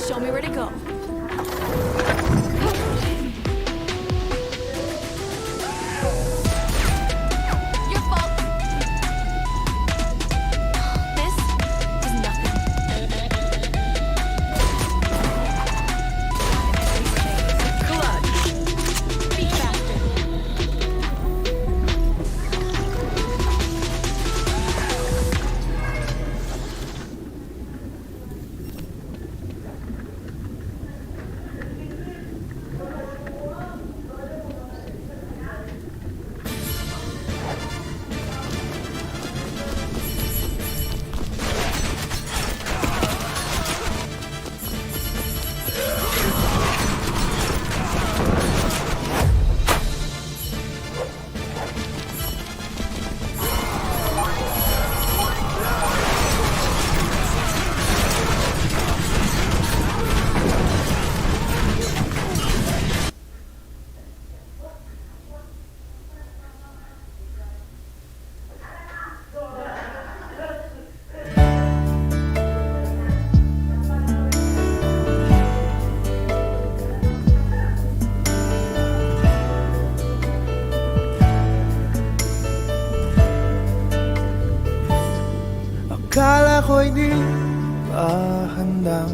Show me where to go. Your fault. This is nothing. Clutch. Be faster. Akala ko'y di pa handang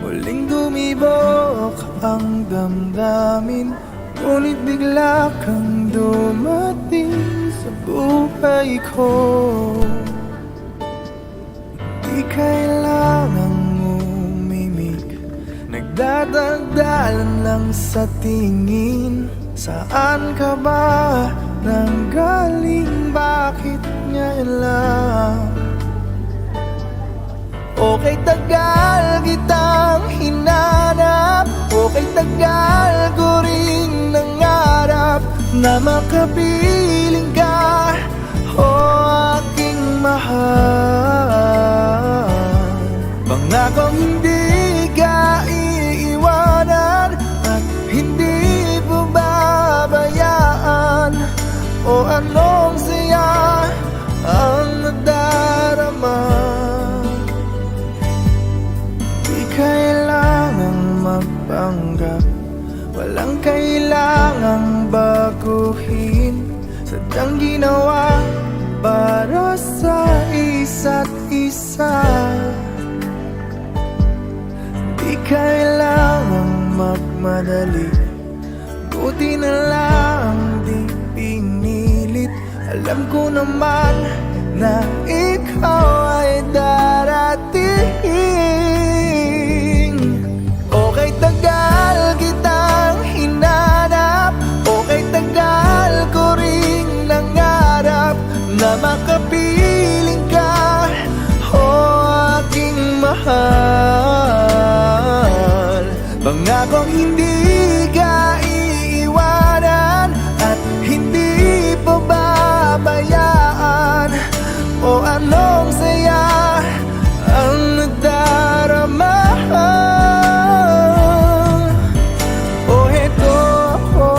muling dumibok ang damdamin, ngunit bigla kang dumating sa buhay ko. Di kailangang umimik, nagdadagdalan lang sa tingin. Saan ka ba nanggaling? Bakit ngayon lang? Okay, tagal kitang hinanap, okay, tagal ko rin nangarap na makapiling ka, o aking mahal. Pangakong hindi ka iiwanan at hindi babayaan, o anong saya ang nadarama. Kailangang magpanggap, walang kailangang baguhin, sadyang ginawa para sa isa't isa. Di kailangang magmadali, buti na lang di pinilit. Alam ko naman na ikaw ay darating. Okay, tagal kitang hinanap, okay, tagal ko ring nangarap na makapiling ka, o aking mahal. Pangakong hindi ka iiwanan at hindi pababayaan, o anong saya ang nadarama. O heto ako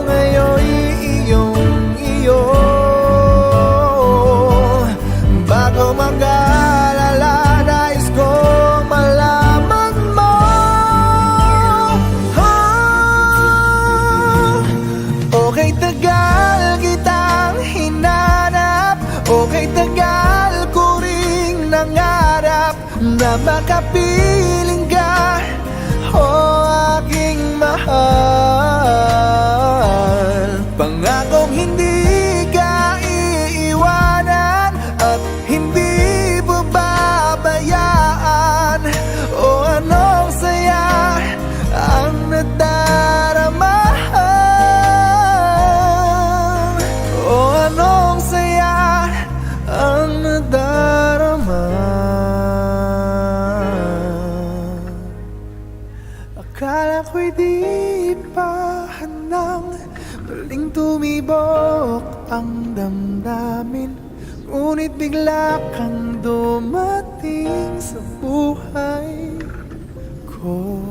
ngayon, iyong-iyo. Bago mag-alala, nais kong malaman mo, okay, tagal kitang hinanap, okay, tagal ko ring nangarap na makapiling ka, o aking mahal. Pangakong hindi ka iiwanan at hindi babayaan, o anong saya ang nadarama, o anong saya ang nadarama. Akala ko'y di pa handang muling tumibok ang damdamin, ngunit bigla kang dumating sa buhay ko.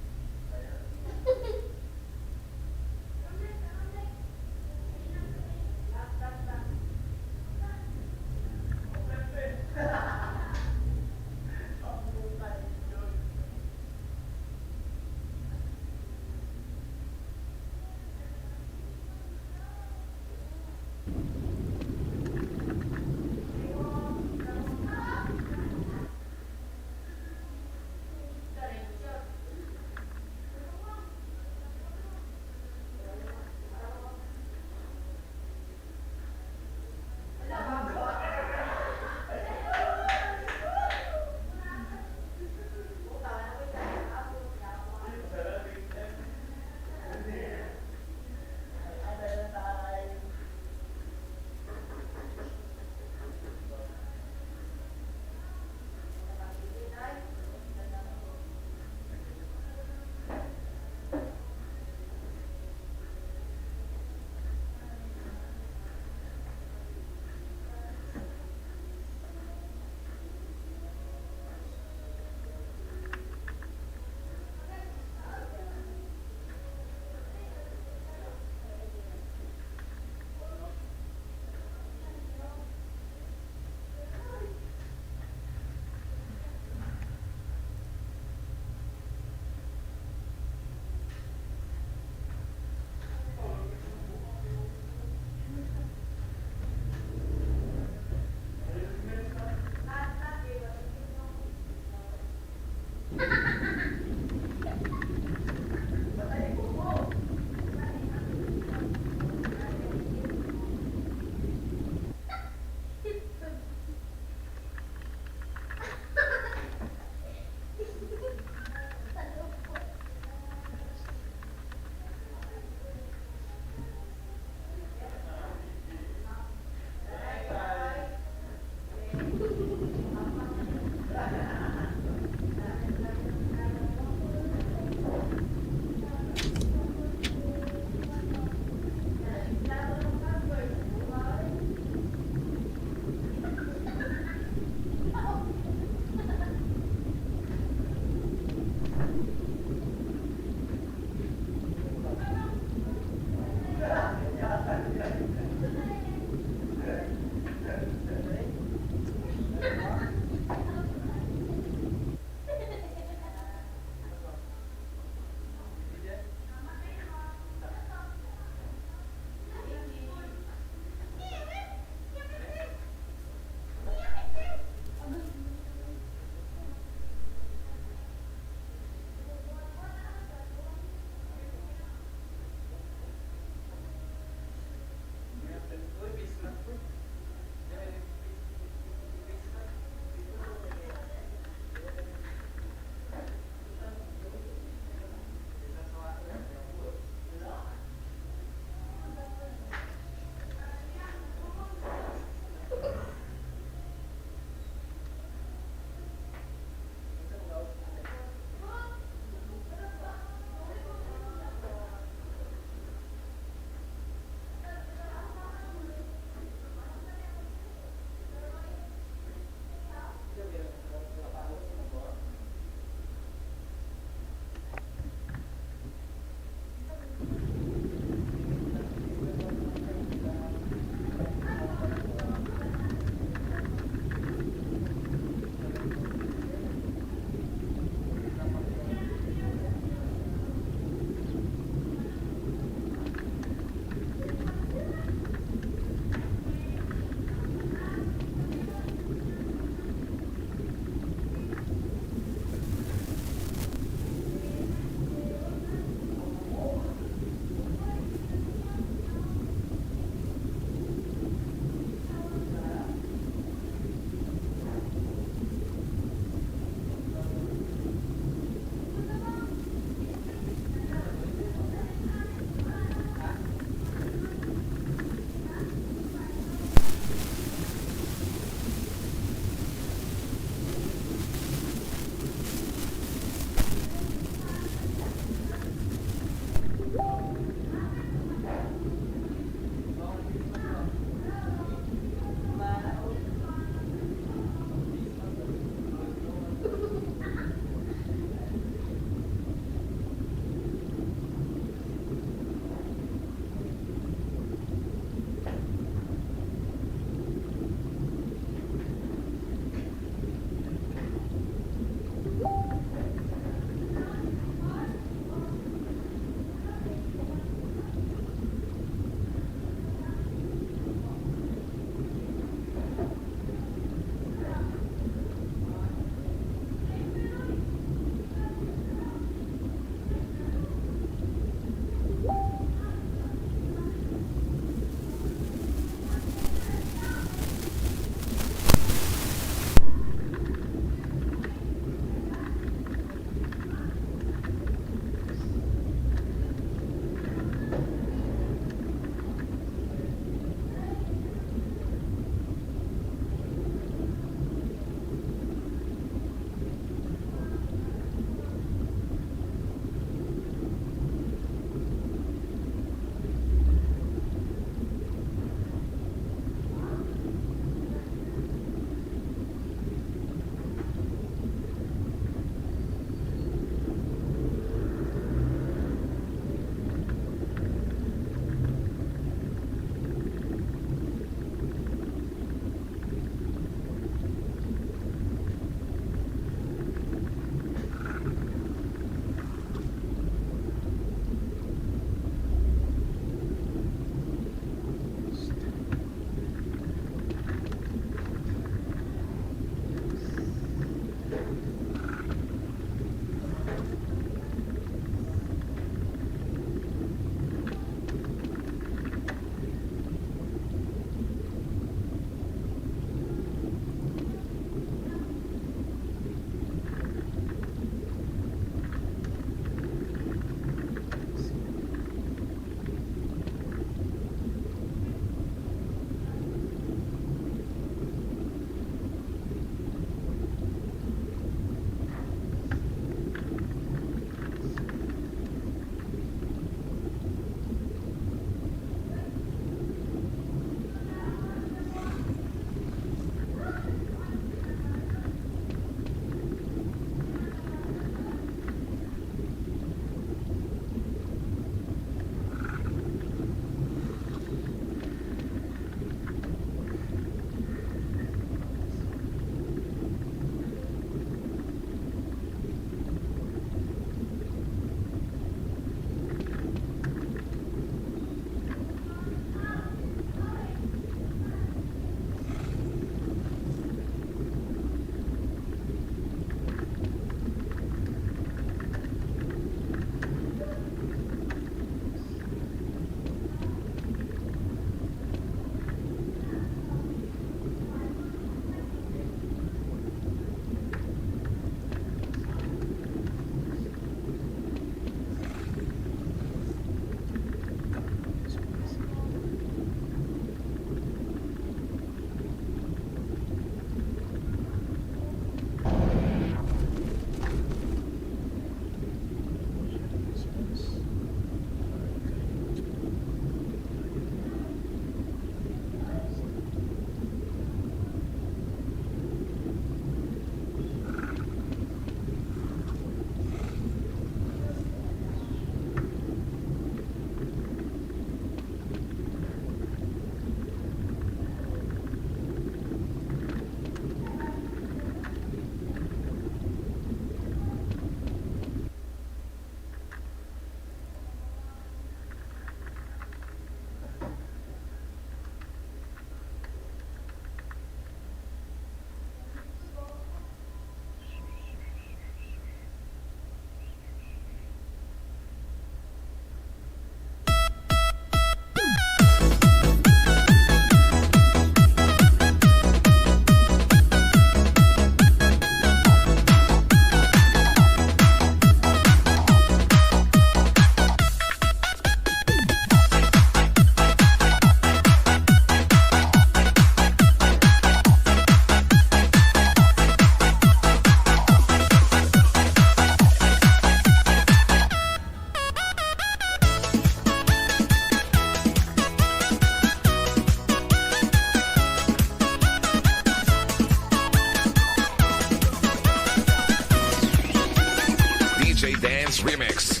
DJ Dance Remix.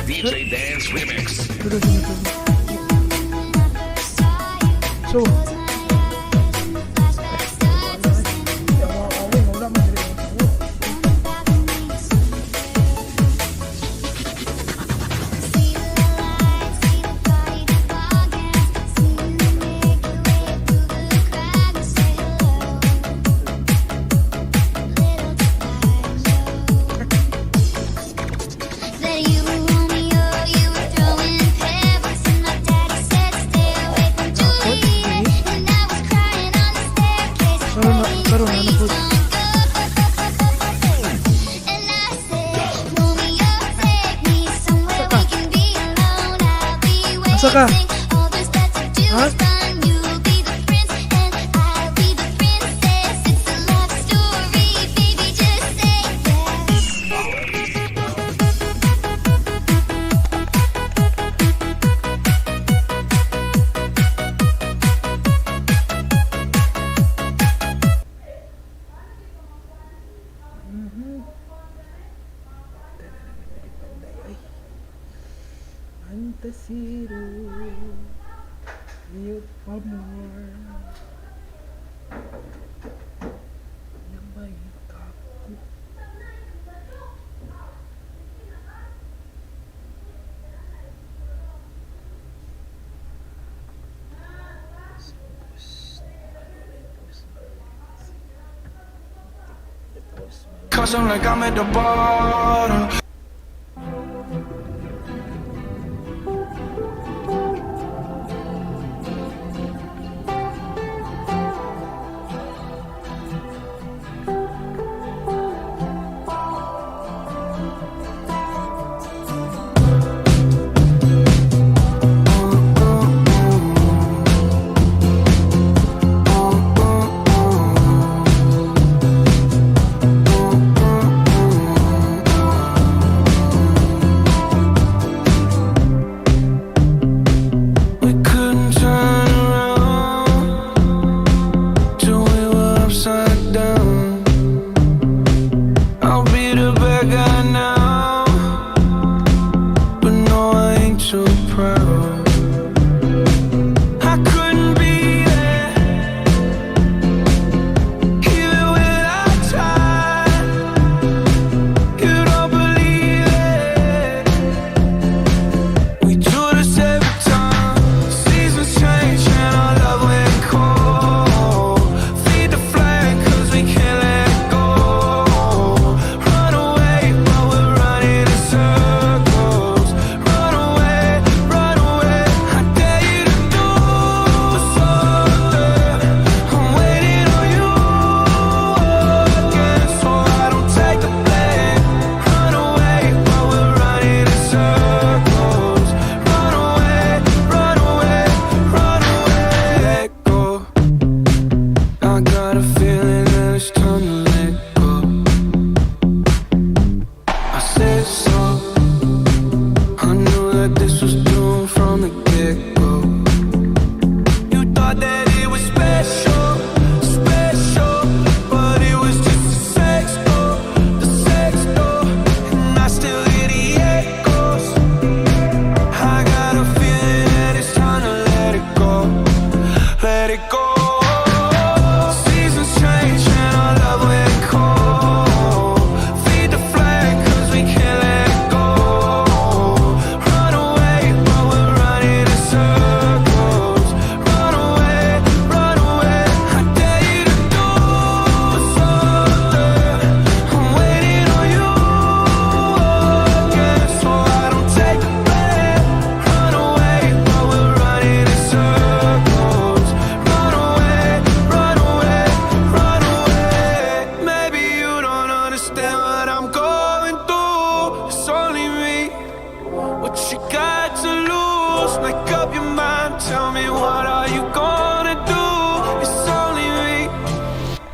DJ Dance Remix. So, asa ka? Ha? Fantasiro, liot amor, nabay ako. Cause I'm like I'm at the bottom.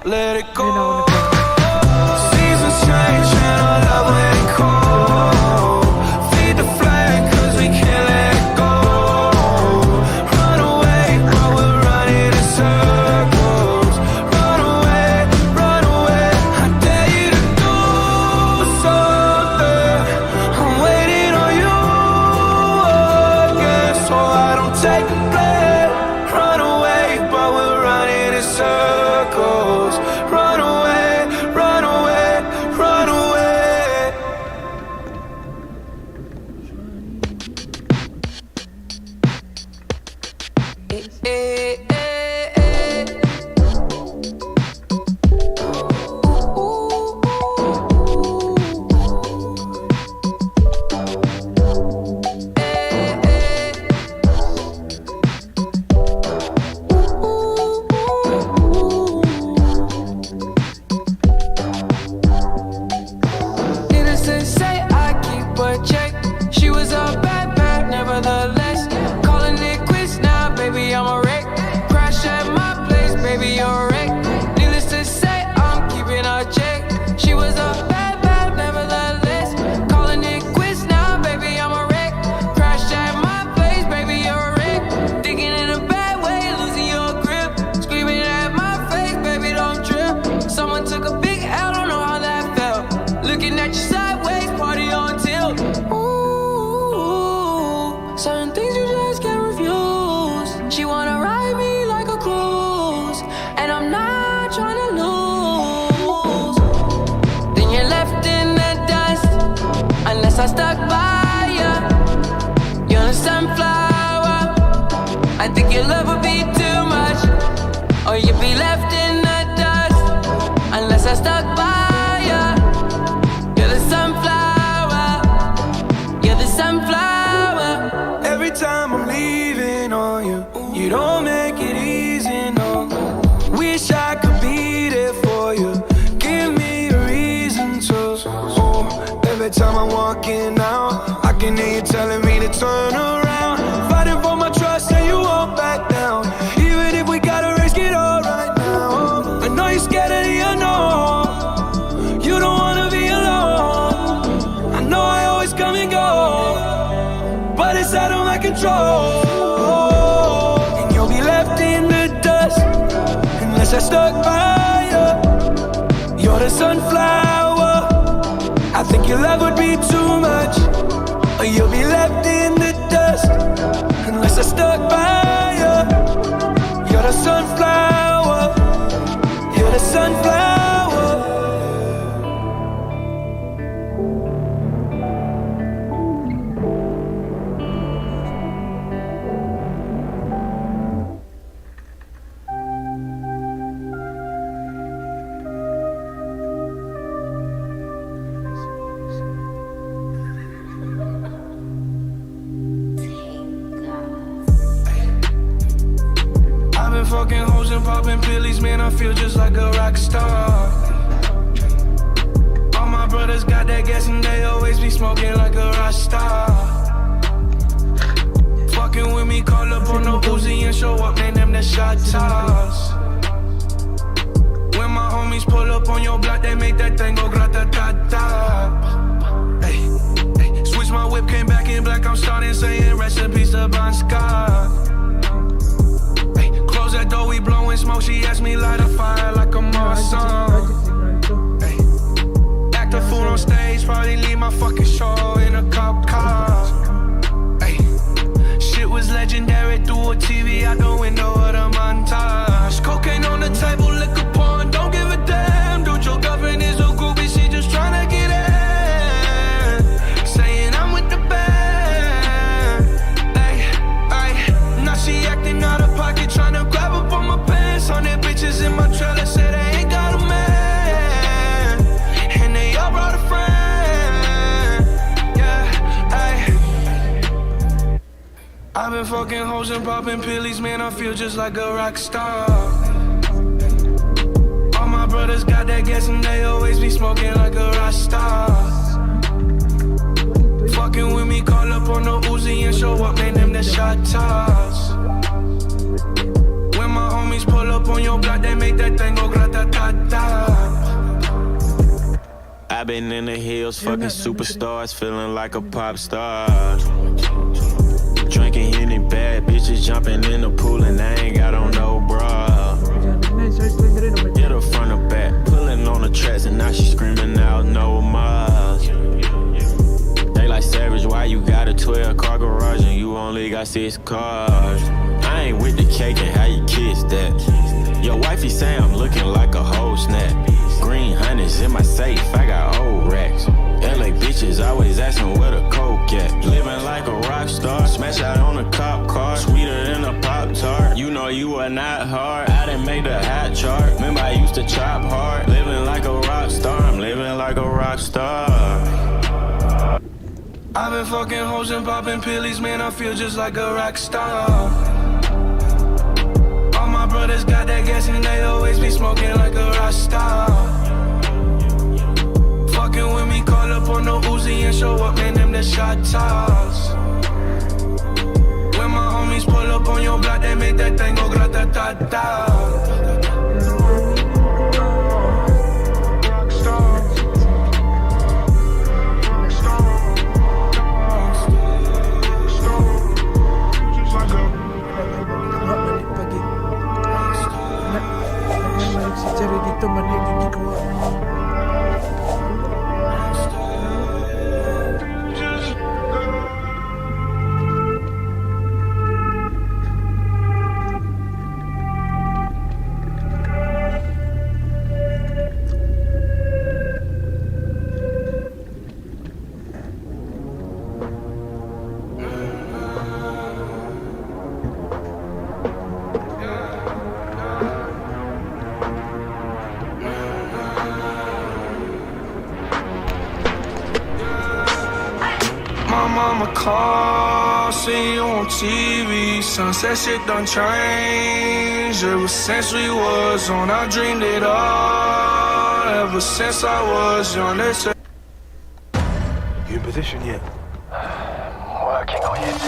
let it go. Seasons change and our love went cold. Feed the flame cause we can't let go. Run away while we're running in circles. Run away, I dare you to do something. I'm waiting on you again, so I don't take a breath. Run away while we're running in circles. Run away, run away, run away. Eh, eh, eh, eh. Needless to say, I keep a check. She was a bad, bad, nevertheless. Calling it quits now, baby, I'm a wreck. Crash at my place, baby, you're a wreck. Needless to say, I'm keeping a check. She was a bad, bad, nevertheless. Calling it quits now, baby, I'm a wreck. Crash at my place, baby, you're a wreck. Thinking in a bad way, losing your grip. Screaming at my face, baby, don't trip. Someone took a big L, don't know how that felt. Looking at you sideways, party on tilt. Ooh, certain things you just can't refuse. She wanna ride me like a cruise, and I'm not trying to lose. Then you're left in the dust, unless I stuck by ya. You're a sunflower. I think your love would be too much, or you'd be left in the dust, unless I stuck by ya. You're the sunflower. You're the sunflower. Every time I'm leaving on you, you don't make it easy, no. Wish I could be there for you. Give me a reason to. Oh, every time I'm walking out, I can hear you telling me to turn around. Fighting for my trust and you won't back down. Even if we gotta risk it all right now. I know you're scared of the unknown. You don't wanna be alone. I know I always come and go, but it's out of my control. And you'll be left in the dust, unless I stuck by you. You're the sunflower. I think your love would be too much, or you'll be left in the dust, unless I stuck by you. You're the sunflower. You're the sunflower. I've been fucking hoes and popping pillies, man, I feel just like a rock star. All my brothers got that gas and they always be smoking like a rock star. Fucking with me, call up on the Uzi and show up, name them the shot toss. When my homies pull up on your block, they make that thing go grata-ta-ta. Hey, hey, switch my whip, came back in black, I'm starting saying recipes to Bon Scott. Close that door, we blowing smoke. She asked me light a fire like a Marsan. Hey, act a fool on stage, probably leave my fucking show in a cop car. Hey, shit was legendary through a TV out the window of the montage. Cocaine on the table, liquor porn, don't give a damn. Dude, your girlfriend is a groupie, she just tryna get in. Saying I'm with the band. Hey, hey, now she acting out of pocket, tryna grab up on my pants. 100 bitches in my trailer, say they ain't got a man, and they all brought a friend. Yeah, hey. I've been fucking hoes and popping pillies, man, I feel just like a rock star. All my brothers got that gas and they always be smoking like a rock star. Fucking with me, call up on the Uzi and show up, name them the shot toss. When my homies pull up on your block, they make that thing go grata-ta-ta. Mobbing in the hills, fucking superstars, feeling like a pop star. Drinking Henny, bad bitches jumping in the pool and I ain't got on no bra. Get her front or back, pulling on the tracks and now she screaming out no more. They like Savage, why you got a 12-car garage and you only got 6 cars? I ain't with the cake and how you kiss that. Your wifey say I'm looking like a whole snap. Green hundreds in my safe, I got old racks. LA bitches always asking where the coke at. Living like a rock star, smash out on a cop car. Sweeter than a Pop-Tart, you know you are not hard. I done made the hot chart, remember I used to chop hard. Living like a rock star, I'm living like a rock star. I've been fucking hoes and popping pillies, man, I feel just like a rock star. All my brothers got that gas and they always be smoking like a rock star. Fucking with me, call up on the Uzi and show up, man, them the shot toss. When my homies pull up on your block, they make that thing go grata-ta-ta. Dito man yung gagawa. My mama call, see you on TV. Sunset shit done changed. Ever since we was on, I dreamed it all. Ever since I was young, they said. You in position yet? Working on it.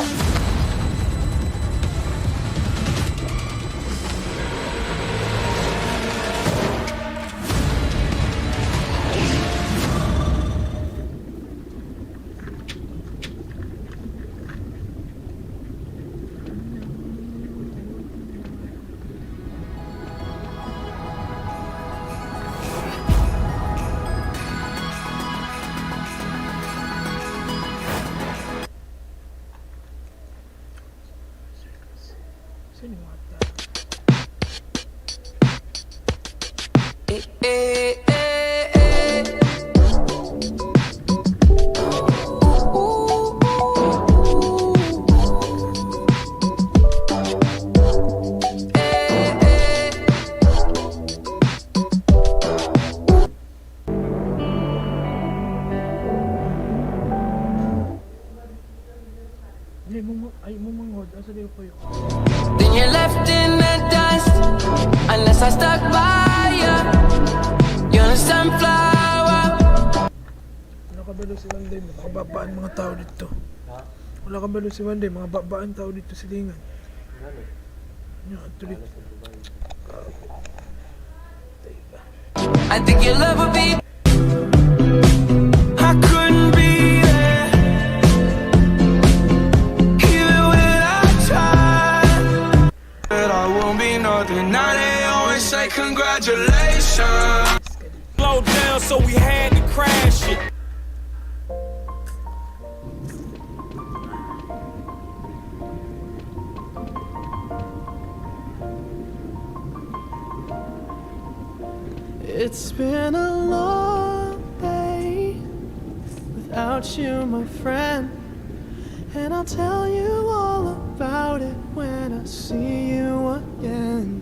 Sino yung mata? Ay mo mangod, asa di ko yun? Then you're left in the dust unless I stuck by you. You're a sunflower. Wala ka balo si Wanday, mga babaan mga tao dito. Wala ka balo si Wanday, mga babaan tao dito sa lingan. Nya tulit. I think your love would be. I couldn't be there, even when I tried. But I won't be nothing. Now they always say congratulations. Slow down, so we had to crash it. It's been a long day without you, my friend, and I'll tell you all about it when I see you again.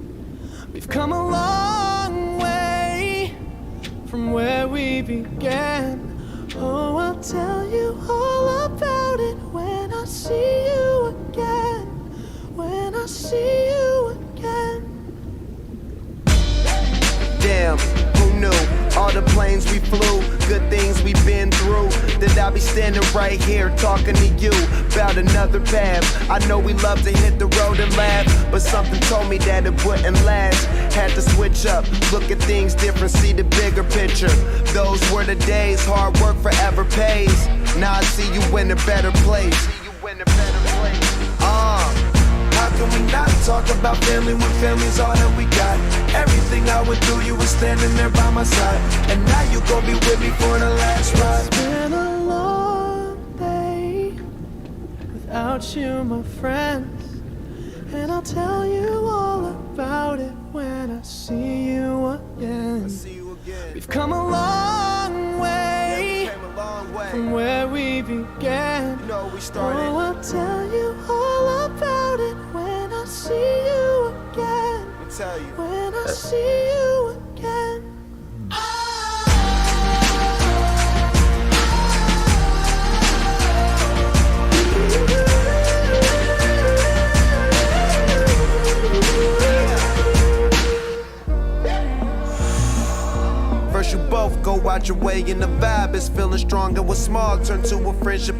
We've come a long way from where we began. Oh, I'll tell you all about it when I see you again. When I see you again. Damn, who knew? All the planes we flew, good things we've been through. That I'll be standing right here talking to you about another path. I know we love to hit the road and laugh, but something told me that it wouldn't last. Had to switch up, look at things different, see the bigger picture. Those were the days, hard work forever pays. Now I see you in a better place. How can we not talk about family when family's all that we got? Everything I went through, you were standing there by my side. And now you gon' be with me for the last ride. It's been a long day without you, my friends. And I'll tell you all about it when I see you again. We've come a long way from where we began. Oh, I'll tell you all about it when I see you again. When I see you again. First you both go out your way and the vibe is feeling strong. And what's small turn to a friendship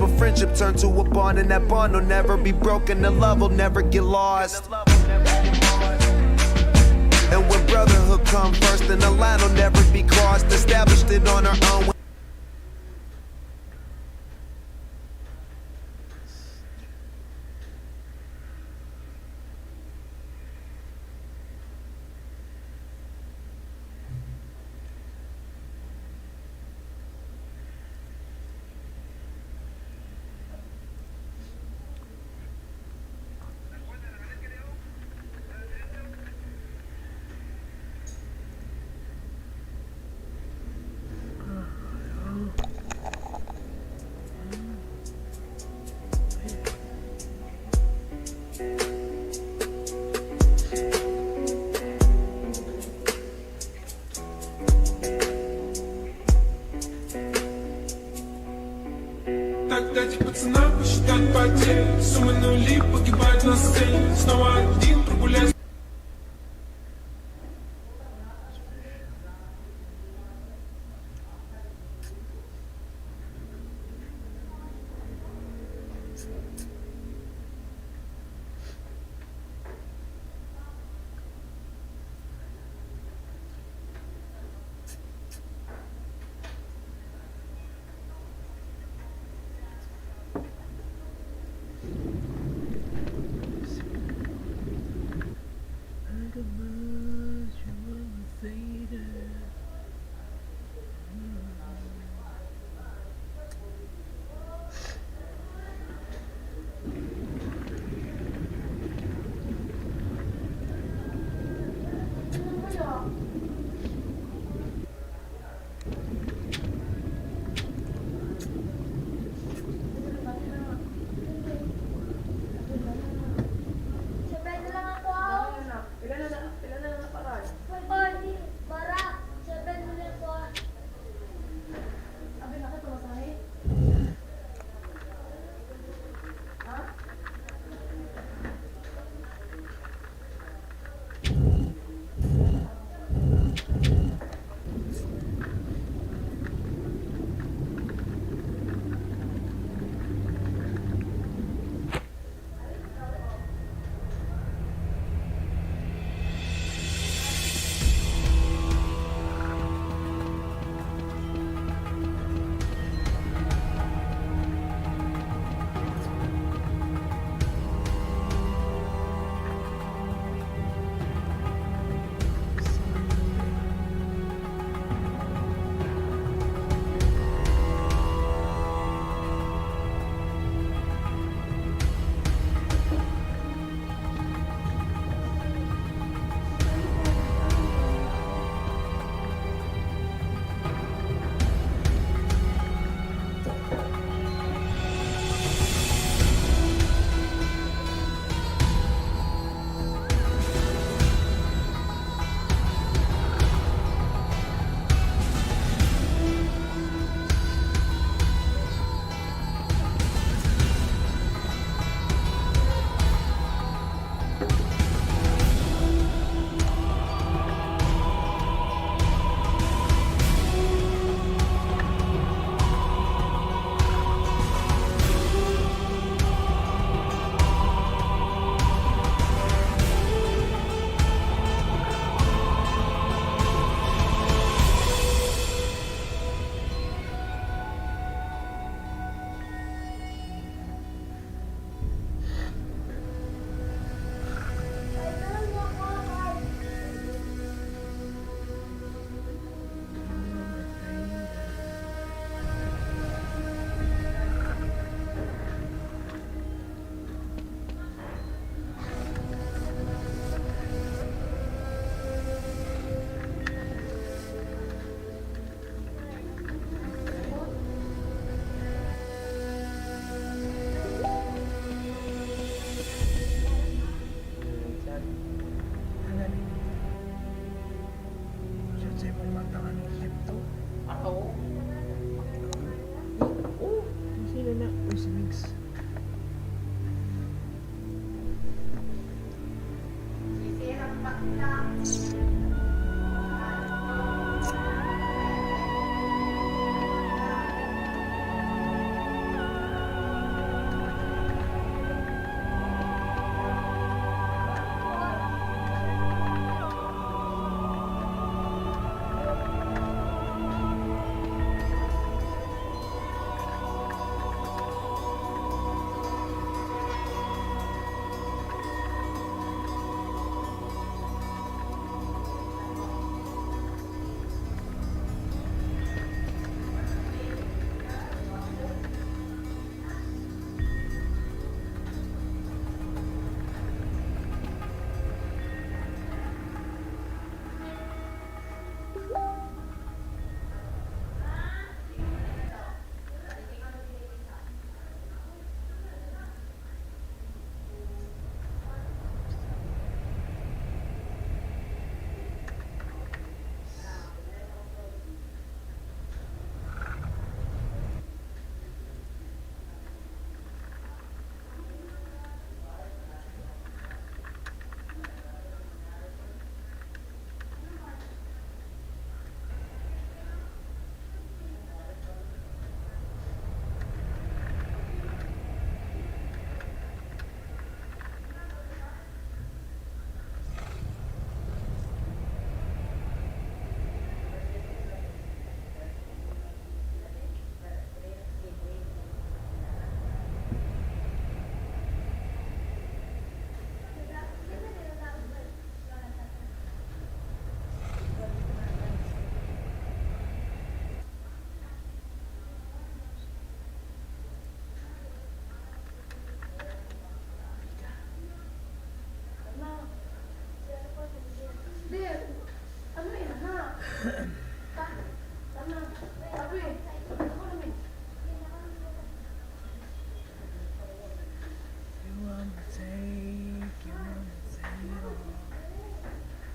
turn to a bond. And that bond will never be broken, the love will never get lost. And when brotherhood come first, then the line will never be crossed. Established it on our own.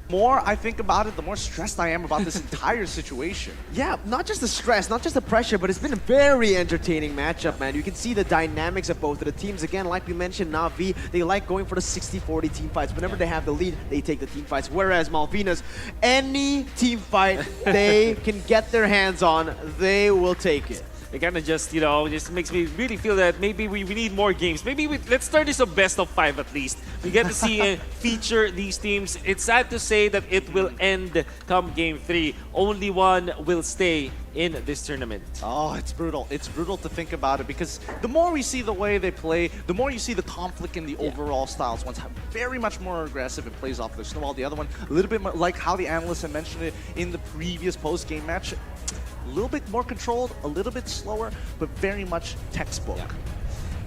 More I think about it, the more stressed I am about this entire situation. Yeah, not just the stress, not just the pressure, but it's been a very entertaining matchup, man. You can see the dynamics of both of the teams. Again, like we mentioned, Na'Vi, they like going for the 60-40 team fights. Whenever they have the lead, they take the team fights. Whereas Malvinas, any team fight they can get their hands on, they will take it. It kind of just, you know, just makes me really feel that maybe we need more games. Maybe let's turn this a best of 5 at least. We get to see feature these teams. It's sad to say that it will end come Game 3. Only one will stay in this tournament. Oh, it's brutal. It's brutal to think about it because the more we see the way they play, the more you see the conflict in the overall styles. One's very much more aggressive and plays off the snowball. The other one, a little bit more like how the analysts had mentioned it in the previous post-game match. A little bit more controlled, a little bit slower, but very much textbook. Yeah.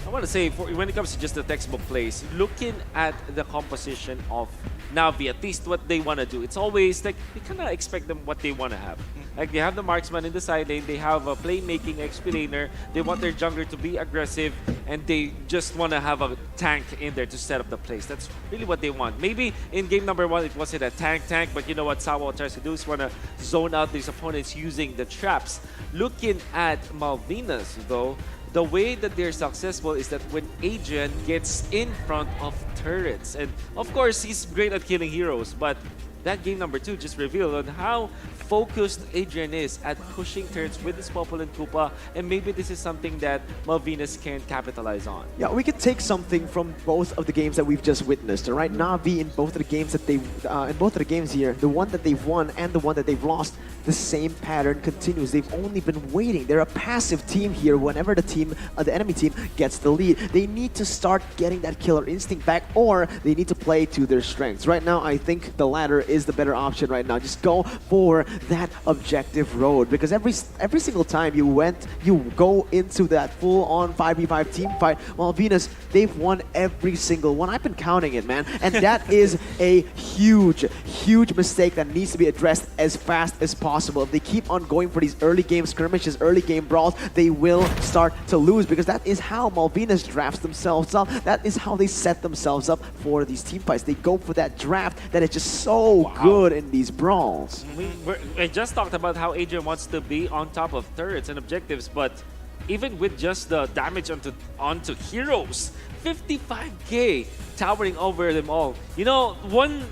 I want to say, when it comes to just the textbook plays, looking at the composition of Na'Vi, at least what they want to do, it's always like, you kind of expect them what they want to have. Like, they have the marksman in the side lane, they have a playmaking XP laner, they want their jungler to be aggressive, and they just want to have a tank in there to set up the place. That's really what they want. Maybe in game number 1, it wasn't a tank, but you know what Sawa tries to do is want to zone out these opponents using the traps. Looking at Malvinas, though, the way that they're successful is that when Adrian gets in front of turrets. And of course, he's great at killing heroes, but that game number 2 just revealed on how focused Adrian is at pushing turrets with his Popol and Koopa, and maybe this is something that Malvinas can capitalize on. Yeah, we could take something from both of the games that we've just witnessed. All right, Na'Vi in both of the games that here, the one that they've won and the one that they've lost, the same pattern continues. They've only been waiting. They're a passive team here. Whenever the enemy team gets the lead, they need to start getting that killer instinct back, or they need to play to their strengths. Right now, I think the latter is the better option. Right now, just go for that objective road, because every single time you go into that full-on 5v5 team fight, Malvinas, they've won every single one. I've been counting it, man, and that is a huge mistake that needs to be addressed as fast as possible. If they keep on going for these early game skirmishes, early game brawls, they will start to lose, because that is how Malvinas drafts themselves up. That is how they set themselves up for these team fights. They go for that draft that is just so good in these brawls. I just talked about how Adrian wants to be on top of turrets and objectives, but even with just the damage onto heroes, 55k towering over them all. You know, one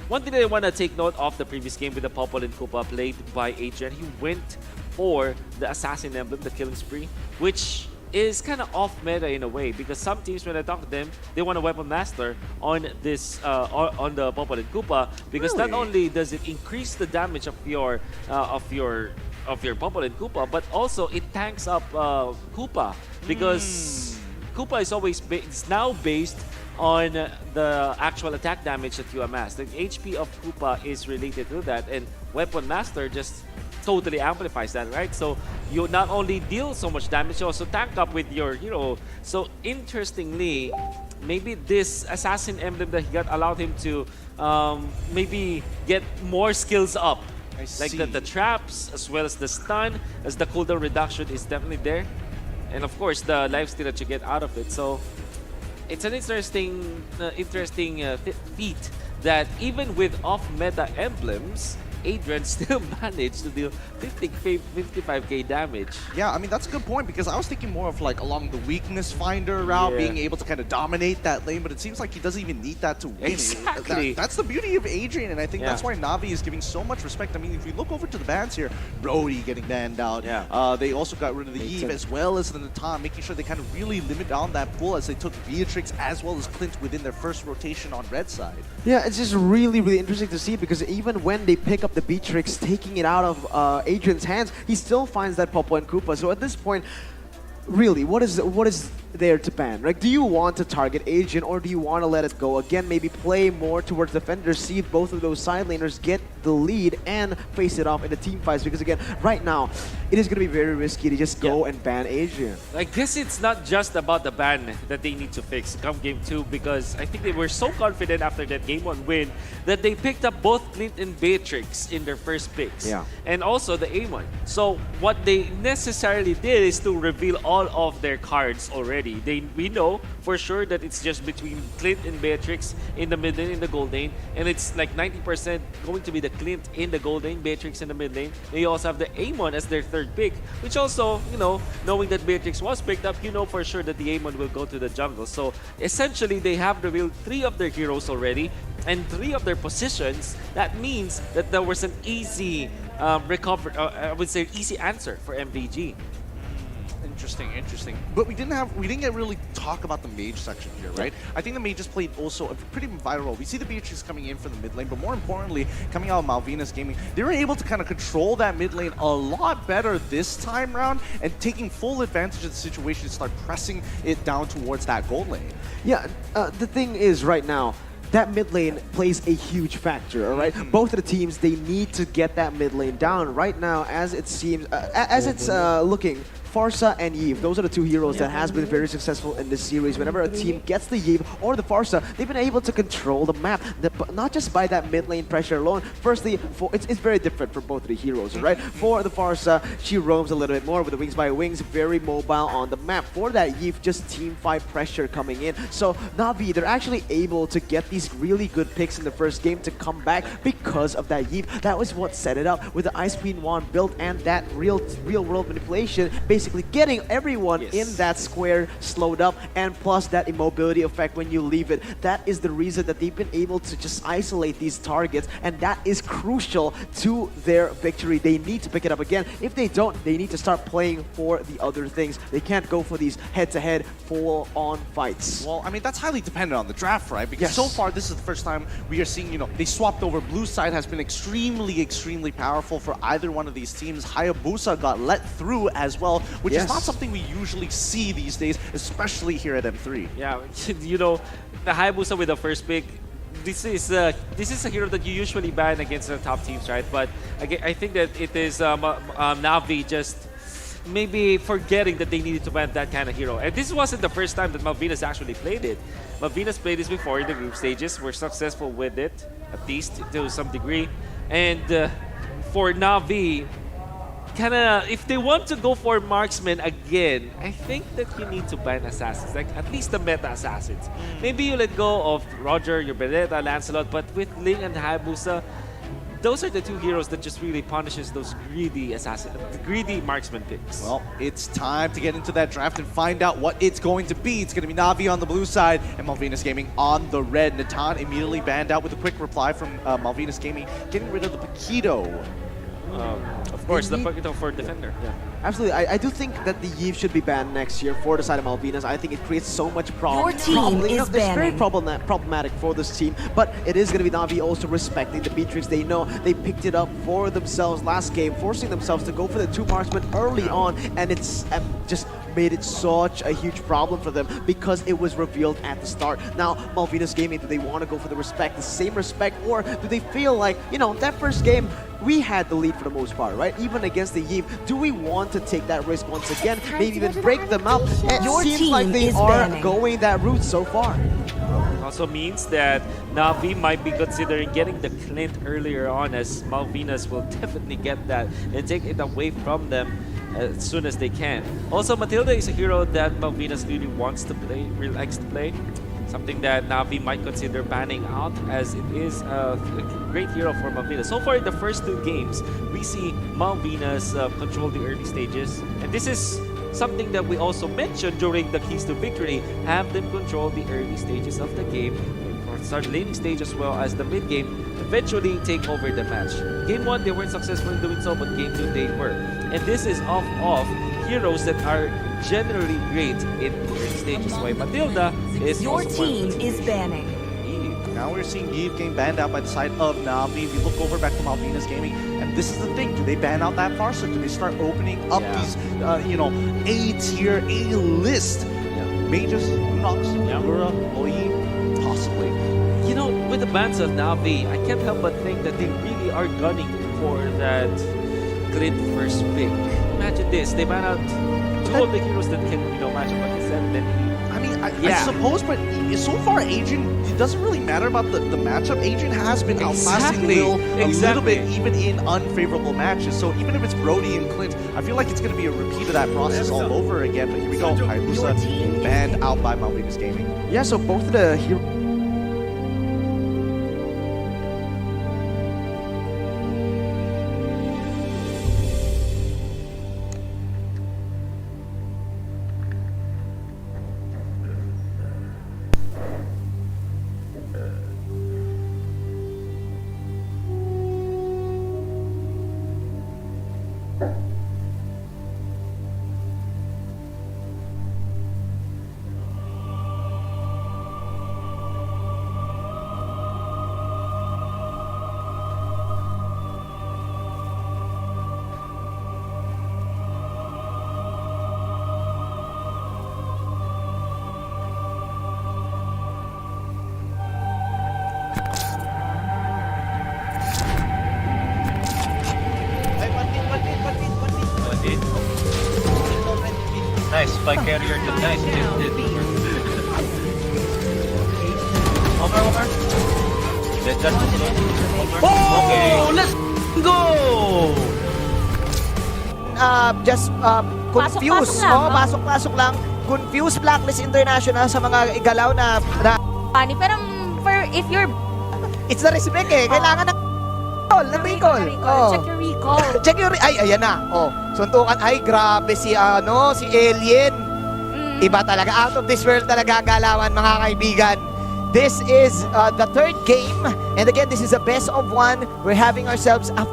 one thing that I want to take note of the previous game with the Popol and Koopa played by Adrian, he went for the Assassin Emblem, the Killing Spree, which is kind of off meta in a way because some teams, when I talk to them, they want a Weapon Master on this on the Popol and Koopa because not only does it increase the damage of your Popol and Koopa, but also it tanks up Koopa because Koopa is always it's now based on the actual attack damage that you amass. The HP of Koopa is related to that, and Weapon Master just totally amplifies that, right? So you not only deal so much damage, you also tank up with your hero. So interestingly, maybe this Assassin Emblem that he got allowed him to maybe get more skills up. Like the traps, as well as the stun, as the cooldown reduction is definitely there. And of course, the lifesteal that you get out of it. So it's an interesting feat that even with off-meta emblems, Adrian still managed to deal 55k damage. Yeah, I mean, that's a good point because I was thinking more of like along the weakness finder route, being able to kind of dominate that lane, but it seems like he doesn't even need that to win. Exactly. That's the beauty of Adrian, and I think that's why Na'Vi is giving so much respect. I mean, if you look over to the bans here, Brody getting banned out. They also got rid of the Eve as well as the Natan, making sure they kind of really limit down that pool as they took Beatrix as well as Clint within their first rotation on red side. Yeah, it's just really, really interesting to see because even when they pick up the Beatrix, taking it out of Adrian's hands, he still finds that Popol and Koopa. So at this point, really, what is there to ban? Like, do you want to target Adrian or do you want to let it go? Again, maybe play more towards defenders, see if both of those side laners get the lead and face it off in the team fights. Because again, right now, it is going to be very risky to just go and ban Adrian. I guess it's not just about the ban that they need to fix come game 2 because I think they were so confident after that game 1 win that they picked up both Clint and Beatrix in their first picks. And also the A1. So what they necessarily did is to reveal all of their cards already. We know for sure that it's just between Clint and Beatrix in the mid lane, in the gold lane, and it's like 90% going to be the Clint in the gold lane, Beatrix in the mid lane. They also have the Amon as their third pick, which also, you know, knowing that Beatrix was picked up, you know for sure that the Amon will go to the jungle. So essentially, they have revealed 3 of their heroes already and 3 of their positions. That means that there was an easy I would say easy answer for MVG. Interesting. But we didn't get really talk about the mage section here, right? I think the mages played also a pretty vital role. We see the Beatrix coming in for the mid lane, but more importantly, coming out of Malvinas Gaming, they were able to kind of control that mid lane a lot better this time round and taking full advantage of the situation to start pressing it down towards that gold lane. Yeah, the thing is right now, that mid lane plays a huge factor, all right? Both of the teams, they need to get that mid lane down. Right now, as it seems, as it's looking, Farsa and Yve, those are the 2 heroes that has been very successful in this series. Whenever a team gets the Yve or the Farsa, they've been able to control the map, not just by that mid lane pressure alone. Firstly, it's very different for both of the heroes, right? For the Farsa, she roams a little bit more with the Wings by Wings, very mobile on the map. For that Yve, just team fight pressure coming in. So Na'Vi, they're actually able to get these really good picks in the first game to come back because of that Yve. That was what set it up with the Ice Queen Wand build and that real world manipulation, basically getting everyone in that square slowed up, and plus that immobility effect when you leave it. That is the reason that they've been able to just isolate these targets, and that is crucial to their victory. They need to pick it up again. If they don't, they need to start playing for the other things. They can't go for these head-to-head, full-on fights. Well, I mean, that's highly dependent on the draft, right? Because so far, this is the first time we are seeing, you know, they swapped over. Blue side has been extremely powerful for either one of these teams. Hayabusa got let through as well, which is not something we usually see these days, especially here at M3. Yeah, you know, the Hayabusa with the first pick, this is a hero that you usually ban against the top teams, right? But I think that it is Na'Vi just maybe forgetting that they needed to ban that kind of hero. And this wasn't the first time that Malvinas actually played it. Malvinas played this before in the group stages, were successful with it, at least to some degree. And for Na'Vi, if they want to go for marksman again, I think that you need to ban assassins, like at least the meta assassins. Maybe you let go of Roger, your Beretta, Lancelot, but with Ling and Hayabusa, those are the two heroes that just really punishes those greedy marksman picks. Well, it's time to get into that draft and find out what it's going to be. It's going to be Na'Vi on the blue side and Malvinas Gaming on the red. Natan immediately banned out with a quick reply from Malvinas Gaming, getting rid of the Paquito. Of course, the Paquito for defender. Yeah. Absolutely. I do think that the Yves should be banned next year for the side of Malvinas. I think it creates so much problem. Your team is It's very banning. problematic for this team, but it is going to be Na'Vi also respecting the Beatrix. They know they picked it up for themselves last game, forcing themselves to go for the 2 marksmen early on, and it's just made it such a huge problem for them because it was revealed at the start. Now, Malvinas Gaming, do they want to go for the same respect, or do they feel like, you know, that first game, we had the lead for the most part, right? Even against the Yves, do we want to take that risk once again? Maybe even break them up? It Your seems like team they is are banning. going that route so far. It also means that Na'Vi might be considering getting the Clint earlier on, as Malvinas will definitely get that and take it away from them as soon as they can. Also, Matilda is a hero that Malvinas really wants to play, really likes to play. Something that Na'Vi might consider banning out, as it is a great hero for Malvinas. So far in the first 2 games, we see Malvinas control the early stages. And this is something that we also mentioned during the Keys to Victory. Have them control the early stages of the game, or start laning stage as well as the mid game, eventually take over the match. Game 1, they weren't successful in doing so, but game 2, they were. And this is off of heroes that are generally great in early stages. Why Matilda is Your also one of team the is banning. Now we're seeing Yves getting banned out by the side of Na'Vi. We look over back to Malvinas Gaming, and this is the thing. Do they ban out that Farsa? Do they start opening up these, you know, A-tier, A-list mages, Unox, Lura, Loi, possibly? You know, with the bans of Na'Vi, I can't help but think that they really are gunning for that Clint first pick. Imagine this, they ban out 2 of the heroes that can, you know, match up against them, then I mean, I suppose, but so far, Adrian, it doesn't really matter about the matchup. Adrian has been outclassing Lil a little bit, even in unfavorable matches. So even if it's Brody and Clint, I feel like it's going to be a repeat of that process all over again. But here we go, Hayabusa banned out by Malvinas Gaming. Yeah, so both of the heroes. Nice, spike carrier too. Nice, Over. Let's Oh, let's go! Just confused. Pasok lang. Confused Blacklist International sa mga igalaw na Funny, pero if you're... It's the respect eh. Kailangan ng recall. Check your recall. Check your ay, ayan na. Oh, suntukan. Ay, grabe si Alien. Iba talaga. Out of this world talaga galawan, mga kaibigan. This is the 3rd game. And again, this is a best of 1. We're having ourselves a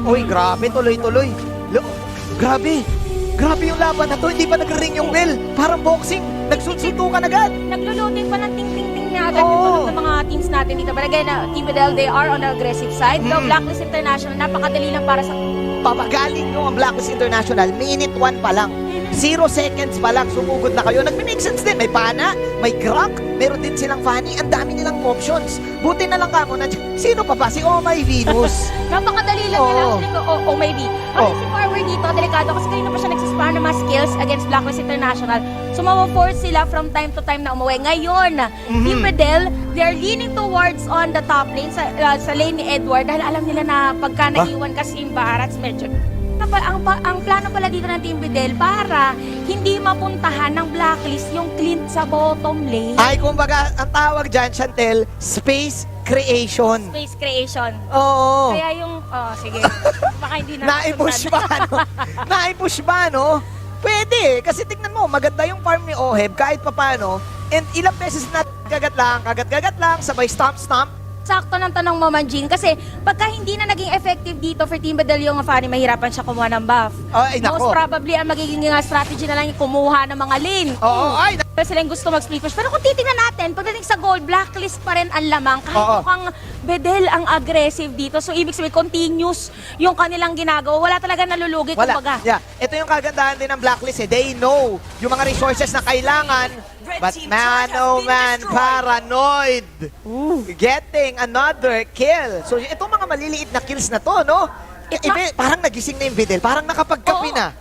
Uy, grabe. Tuloy-tuloy. Grabe. Grabe yung laban na to. Hindi pa nag-ring yung bell. Parang boxing. Nagsuntukan agad. Naglulutin pa ng ting-ting-ting na agad yung mga teams natin dito. But again, Team Videl, they are on the aggressive side. The Blacklist International, napakadali lang para sa... Papagaling nyo ang Blacklist International. Minute 1 pa lang. 0 seconds pa lang. Sumugod na kayo. Nag-make sense din. May pana, may grok, meron din silang funny. Ang dami nilang options. Buti na lang kamo na sino pa ba? Si Oh My Venus. Napakadali lang nila. Oh my V. Si Forward dito, delikado kasi kanina pa siya nagsispar ng mga skills against Blacklist International. So mawa-force sila from time to time na umuwi. Ngayon, Team Videl, they are leaning towards on the top lane sa lane ni Edward dahil alam nila na pagka naiwan kasi yung Barats, medyo ang plano pala dito ng Team Videl para hindi mapuntahan ng blacklist yung Clint sa bottom lane. Ay, kumbaga, ang tawag dyan, Chantel, space creation. Space creation. Oo. Kaya yung, sige. Baka hindi na. Naipush ba, no? Naipush ba, no? Pwede, kasi tingnan mo, maganda yung farm ni Oheb kahit papano. And ilang beses na kagat-kagat lang, sabay stomp-stomp. Sakto ng tanong mo, Manjin, kasi pagka hindi na naging effective dito for Team Videl yung Fanny, mahirapan siya kumuha ng buff. Ay, nako. Most probably, ang magiging strategy na lang yung kumuha ng mga lane. Oo, ay, Sila yung gusto mag-split push. Pero kung titingnan natin, pagdating sa gold, blacklist pa rin ang lamang. Kahit mukhang Videl ang aggressive dito. So, ibig sabihin, continuous yung kanilang ginagawa. Wala talaga nalulugi, kumbaga. Yeah. Ito yung kagandahan din ng blacklist eh. They know yung mga resources na kailangan. But man, oh man, paranoid. Getting another kill. So, itong mga maliliit na kills na to, no? Parang nagising na yung Videl. Parang nakapagkapi na.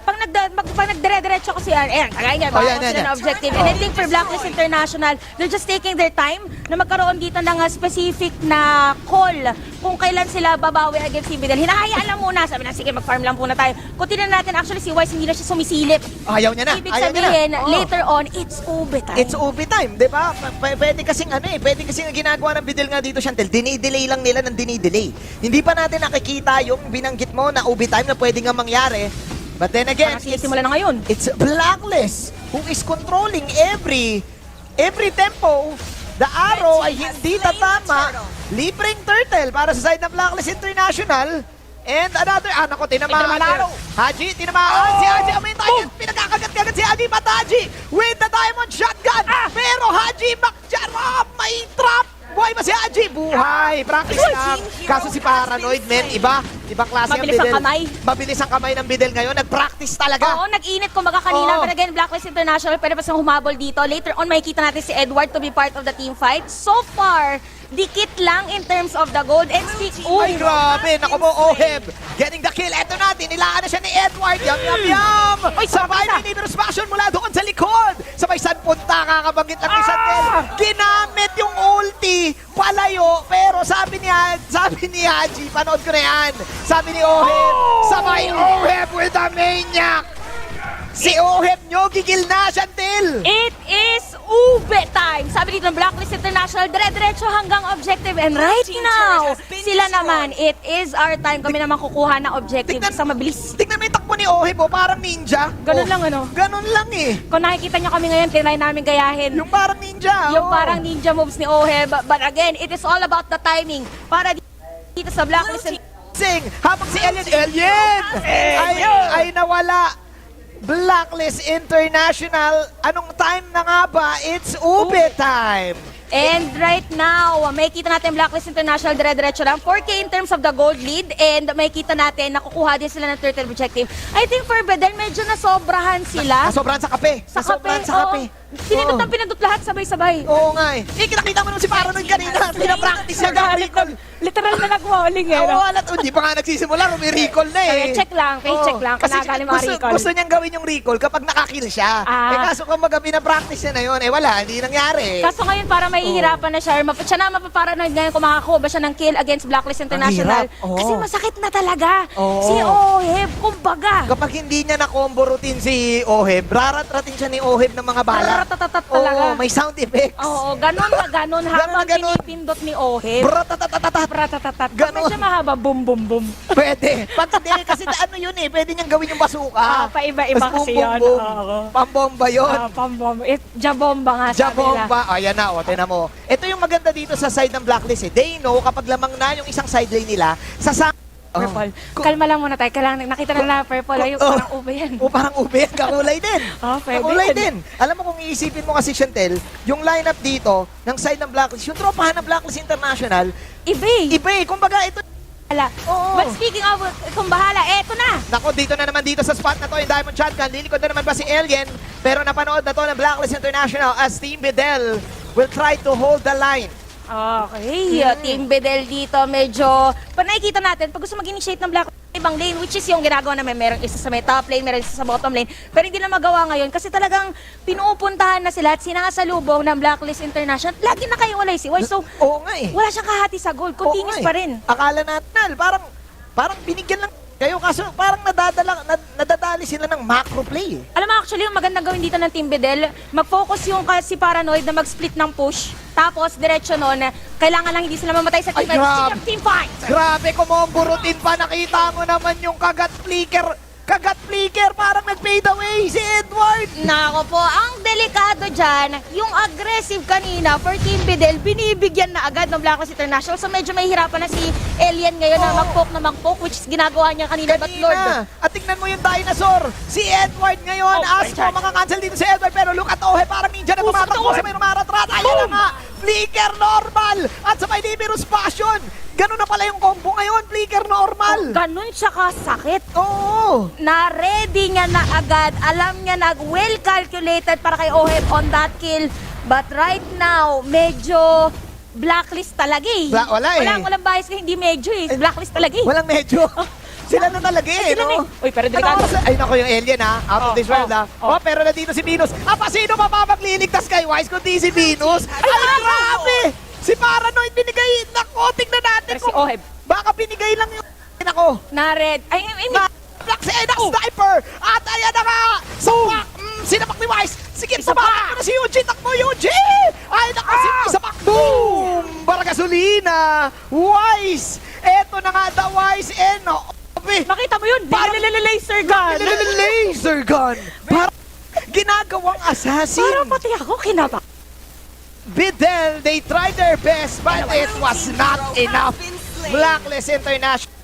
Pag nagdire-diretso kasi yan, kagaya niya, baka sila na objective. And I think for Blacklist International, they're just taking their time na magkaroon dito ng specific na call kung kailan sila babawi against si Videl. Hinahayaan lang muna. Sabi na, sige, mag-farm lang muna tayo. Kung tinan natin, actually, si Wise hindi na siya sumisilip. Ayaw niya na. Ibig sabihin, later on, it's OB time. It's OB time, di ba? Pwede kasing pwede kasing ginagawa ng Videl nga dito, Chantel. Dinidelay lang nila ng dinidelay. Hindi pa natin nakikita yung binanggit mo na OB time na pwede nga mangyari. But then again, simula na ngayon. It's Blacklist who is controlling every tempo. The arrow ay hindi tatama. Libreng turtle para sa side ng Blacklist International. And another, nako, tinamaan. Haji, tinamaan. Si Haji, pinagkakagat-kagat si Haji Mataji with the diamond shotgun. Pero Haji Makjarap, may trap. Buhay ba si Haji? Buhay. Practice lang. Kaso si Paranoid, men, ibang klase ang Videl. Mabilis ang kamay. Mabilis ang kamay ng Videl ngayon. Nag-practice talaga. Oo, nag-init kumbaga kanina. But again, Blacklist International, pwede pa siyang humabol dito. Later on, makikita natin si Edward to be part of the team fight. So far, dikit lang in terms of the gold. And Ay, grabe. Naku mo, Oheb. Getting the kill. Eto na, tinilaan na siya ni Edward. Yum, yum, yum. Sabay may Nidoros Faction mula doon sa likod. Sabay saan punta, kakabanggit lang ni Chantel. Ginamit yung ulti. Palayo. Pero sabi ni Haji, panood ko na yan. Sabi ni Oheb, sabay Oheb with the maniac. Si Oheb nyo, gigil na, Chantel! It is ube time! Sabi dito ng Blacklist International, dire-diretso hanggang objective. And right now, sila naman, it is our time. Kami naman kukuha ng objective. Isang mabilis. Tignan mo yung takbo ni Oheb, parang ninja. Ganun lang, ano? Ganun lang eh. Kung nakikita nyo kami ngayon, tinry namin gayahin. Yung parang ninja. Yung parang ninja moves ni Oheb. But again, it is all about the timing. Para dito sa Blacklist habang si Alien ay nawala. Blacklist International, anong time na nga ba? It's ube time! And right now, may kita natin Blacklist International dire-diretso lang. 4K in terms of the gold lead. And may kita natin, nakukuha din sila ng turtle objective. I think for Videl, medyo nasobrahan sila. Nasobrahan sa kape. Nasobrahan sa kape. Pinindot ang pinindot lahat sabay-sabay. Oo nga eh. Kinakita mo naman si Paranoid kanina. Pinapractice niya gamit. Literal na nag-walling eh. Oo, hindi pa nga nagsisimula. Recall na eh. Check lang, check lang. Kanagaling mga recall. Gusto niyang gawin yung recall kapag nakakill siya. Kaso kung pinapractice niya na yun, wala, hindi nangyari. Kaso ngayon para mahihirapan na siya. Siya na mapaparanoid ngayon kung makakuha ba siya ng kill against Blacklist International. Kasi masakit na talaga. Si Oheb, kumbaga. Kapag hindi niya na-combo routine si Oheb, rarat-ratin siya ni Oheb ng mga bala. Ratatatat talaga. Oo, may sound effects. Oo, ganun habang pinipindot ni Oheb. Ratatatat. Ganun. Kapag siya mahaba, boom, boom, boom. Pwede. Hindi, kasi ano yun eh, pwede niyang gawin yung basuka. Paiba-iba kasi yun. Pambomba yun. Pambomba. Jabomba nga sabi nila. Jabomba. Ayan na, tinan mo. Ito yung maganda dito sa side ng Blacklist eh. They know kapag lamang na yung isang side lane nila, Purple. Kalma lang muna tayo. Kailangan nakita na purple. Ayun, parang ube yan. Parang ube yan. Kakulay din. Pwede. Kakulay din. Alam mo kung iisipin mo kasi, Chantel, yung lineup dito, ng side ng Blacklist, yung tropahan ng Blacklist International, iba eh. Kumbaga, ito. But speaking of kung bahala, eto na. Nako, dito na naman dito sa spot na to, yung Diamond Shotgun. Lilikod na naman ba si Alien? Pero napanood na to ng Blacklist International as Team Videl will try to hold the line. Okay, Team Videl dito medyo, nakikita natin, pag gusto mag-initiate ng Black ibang lane, which is yung ginagawa namin, meron isa sa may top lane, meron isa sa bottom lane, pero hindi na magawa ngayon kasi talagang pinupuntahan na sila at sinasalubong ng Blacklist International. Lagi na kayo walay si Wise, so oo nga eh. Wala siyang kahati sa goal, continuous pa rin. Akala natin, parang binigyan lang kayo, kaso parang nadadali sila ng macro play eh. Alam mo, actually, yung magandang gawin dito ng Team Bedel, mag-focus yung si Paranoid na mag-split ng push. Tapos, diretso nun, kailangan lang hindi sila mamatay sa team fight. Team fight! Grabe, kumombo routine pa. Nakita mo naman yung kagat flicker, parang nag-fade away si Edward. Nako po, ang delikado dyan, yung aggressive kanina for Team Bedel, binibigyan na agad ng Blacklist International. So medyo mahihirapan na si Alien ngayon na mag-poke, which is ginagawa niya kanina, but Lord. At tingnan mo yung dinosaur, si Edward ngayon. Asmo, makakancel dito si Edward, pero look at Ohe, parang ninja na tumatakbo sa may rumaratrat. Ayan na nga, flicker normal, at sa may Liberus Passion. Ganun na pala yung combo ngayon, flicker normal. Ganun siya kasakit. Oo. Na-ready niya na agad. Alam niya na well calculated para kay Oheb on that kill. But right now, medyo blacklist talaga eh. Wala eh. Walang bias ka, hindi medyo eh. Blacklist talaga eh. Walang medyo. Sila na talaga eh, no? Uy, pero delikado. Ay, naku, yung alien ha. Out of this world ha. Oh, pero nandito si Venus. Sino pa magliligtas kay Wise kundi si Venus? Ay, grabe! Si Paranoid binigay. Nako, tignan natin si Oheb. Baka binigay lang yung nako. Na-red. Ay, Black sniper! At ayan na nga! Sapak! Sinapak ni Wise! Sige, sapak na si Eugene! Takbo, Eugene! Ay, sapak! Boom! Para gasolina! Wise! Eto na nga the Wise and makita mo yun! Laser gun! Laser gun! Parang ginagawang assassin! Parang pati ako kinaba. Bedel, they tried their best but it was not enough. Blacklist International